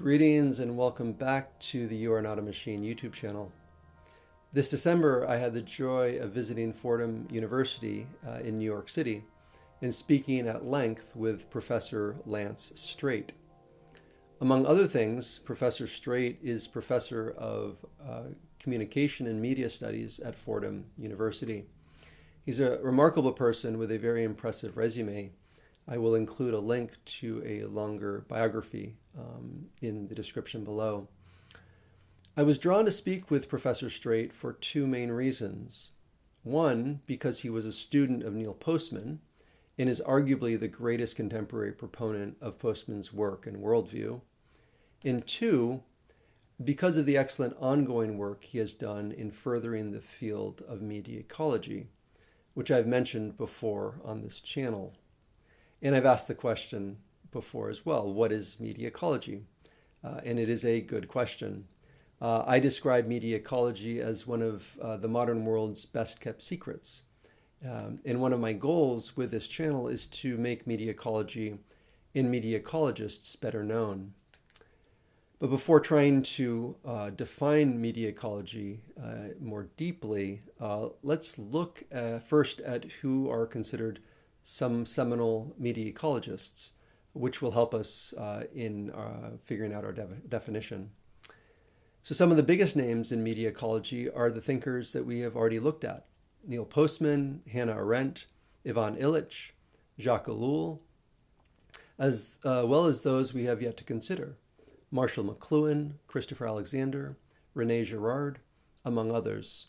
Greetings and welcome back to the You Are Not a Machine YouTube channel. This December, I had the joy of visiting Fordham University in New York City and speaking at length with Professor Lance Strate. Among other things, Professor Strate is Professor of Communication and Media Studies at Fordham University. He's a remarkable person with a very impressive resume. I will include a link to a longer biography in the description below. I was drawn to speak with Professor Strate for two main reasons. One, because he was a student of Neil Postman and is arguably the greatest contemporary proponent of Postman's work and worldview. And two, because of the excellent ongoing work he has done in furthering the field of media ecology, which I've mentioned before on this channel. And I've asked the question before as well, what is media ecology? And it is a good question. I describe media ecology as one of the modern world's best kept secrets. And one of my goals with this channel is to make media ecology and media ecologists better known. But before trying to define media ecology more deeply, let's look first at who are considered some seminal media ecologists, which will help us in figuring out our definition. So some of the biggest names in media ecology are the thinkers that we have already looked at: Neil Postman, Hannah Arendt, Ivan Illich, Jacques Ellul, as well as those we have yet to consider: Marshall McLuhan, Christopher Alexander, René Girard, among others.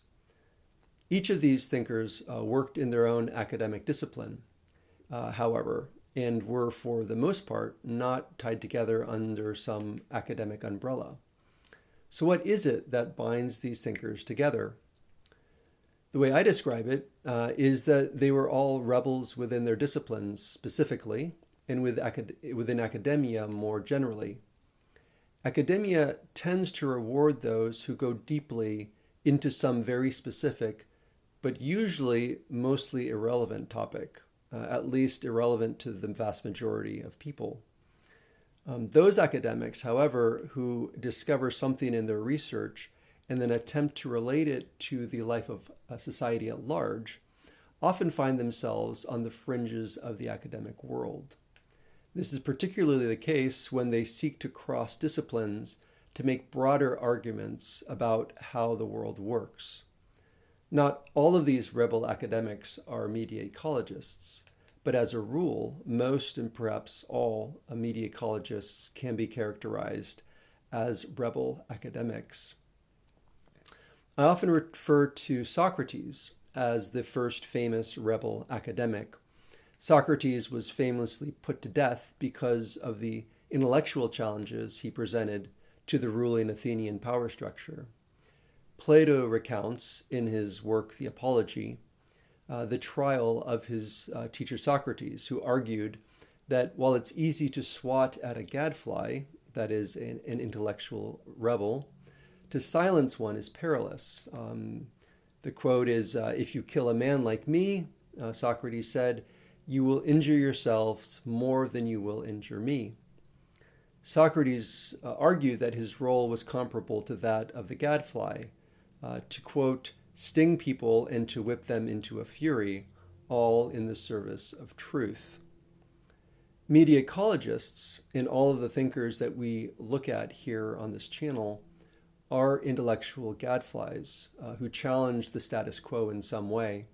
Each of these thinkers worked in their own academic discipline, however, and were for the most part not tied together under some academic umbrella. So what is it that binds these thinkers together? The way I describe it is that they were all rebels within their disciplines specifically, and within academia more generally. Academia tends to reward those who go deeply into some very specific, but usually mostly irrelevant topic, at least irrelevant to the vast majority of people. Those academics, however, who discover something in their research and then attempt to relate it to the life of society at large, often find themselves on the fringes of the academic world. This is particularly the case when they seek to cross disciplines to make broader arguments about how the world works. Not all of these rebel academics are media ecologists, but as a rule, most and perhaps all media ecologists can be characterized as rebel academics. I often refer to Socrates as the first famous rebel academic. Socrates was famously put to death because of the intellectual challenges he presented to the ruling Athenian power structure. Plato recounts in his work, The Apology, the trial of his teacher Socrates, who argued that while it's easy to swat at a gadfly, that is an intellectual rebel, to silence one is perilous. The quote is, "If you kill a man like me," Socrates said, "you will injure yourselves more than you will injure me." Socrates argued that his role was comparable to that of the gadfly, to, quote, "sting people and to whip them into a fury, all in the service of truth." Media ecologists, and all of the thinkers that we look at here on this channel, are intellectual gadflies who challenge the status quo in some way.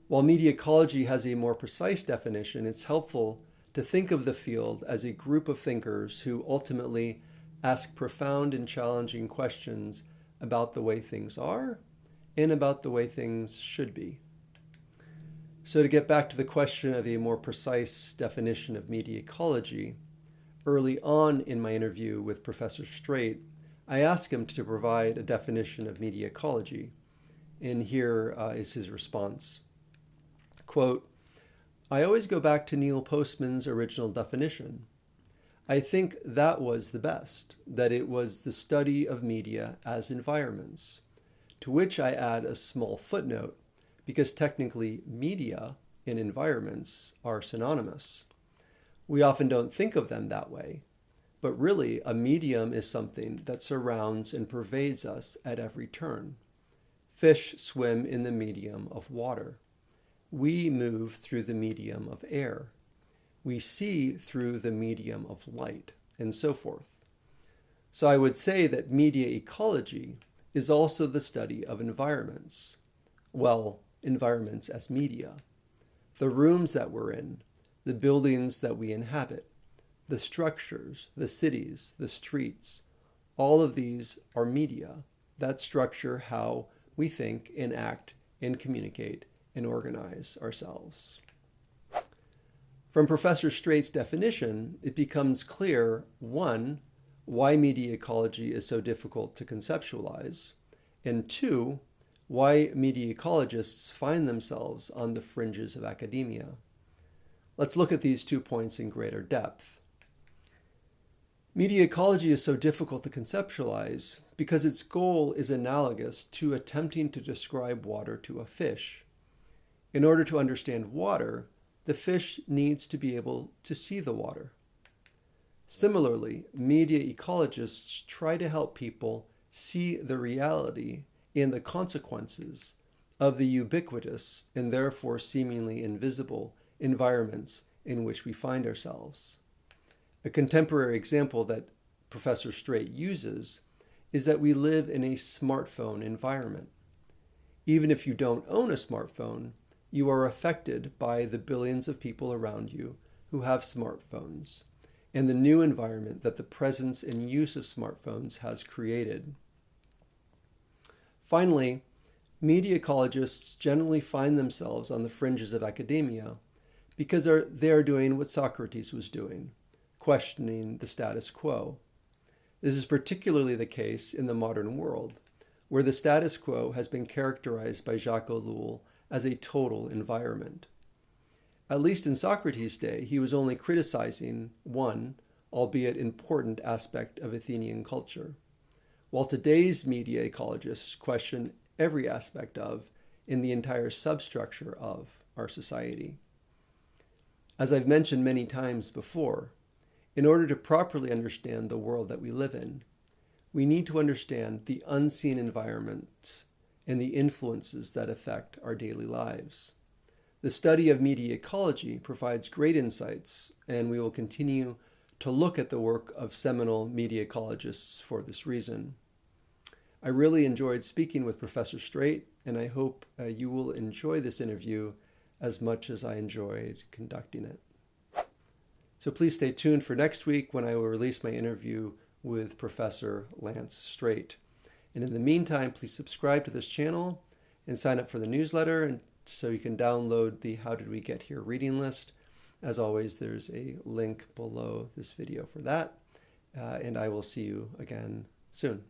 While media ecology has a more precise definition, it's helpful to think of the field as a group of thinkers who ultimately ask profound and challenging questions about the way things are and about the way things should be. So to get back to the question of a more precise definition of media ecology, early on in my interview with Professor Strate, I asked him to provide a definition of media ecology, and here is his response. Quote, "I always go back to Neil Postman's original definition. I think that was the best, that it was the study of media as environments, to which I add a small footnote, because technically media and environments are synonymous. We often don't think of them that way, but really a medium is something that surrounds and pervades us at every turn. Fish swim in the medium of water. We move through the medium of air. We see through the medium of light, and so forth. So I would say that media ecology is also the study of environments. Well, environments as media. The rooms that we're in, the buildings that we inhabit, the structures, the cities, the streets, all of these are media that structure how we think and act and communicate and organize ourselves. From Professor Strate's definition, it becomes clear, one, why media ecology is so difficult to conceptualize, and two, why media ecologists find themselves on the fringes of academia. Let's look at these 2 points in greater depth. Media ecology is so difficult to conceptualize because its goal is analogous to attempting to describe water to a fish. In order to understand water, the fish needs to be able to see the water. Similarly, media ecologists try to help people see the reality and the consequences of the ubiquitous and therefore seemingly invisible environments in which we find ourselves. A contemporary example that Professor Strate uses is that we live in a smartphone environment. Even if you don't own a smartphone, you are affected by the billions of people around you who have smartphones and the new environment that the presence and use of smartphones has created. Finally, media ecologists generally find themselves on the fringes of academia because they are doing what Socrates was doing, questioning the status quo. This is particularly the case in the modern world, where the status quo has been characterized by Jacques Ellul as a total environment. At least in Socrates' day, he was only criticizing one, albeit important, aspect of Athenian culture, while today's media ecologists question every aspect of and the entire substructure of our society. As I've mentioned many times before, in order to properly understand the world that we live in, we need to understand the unseen environments and the influences that affect our daily lives. The study of media ecology provides great insights, and we will continue to look at the work of seminal media ecologists for this reason. I really enjoyed speaking with Professor Strate, and I hope you will enjoy this interview as much as I enjoyed conducting it. So please stay tuned for next week when I will release my interview with Professor Lance Strate. And in the meantime, please subscribe to this channel and sign up for the newsletter, and so you can download the How Did We Get Here reading list. As always, there's a link below this video for that, and I will see you again soon.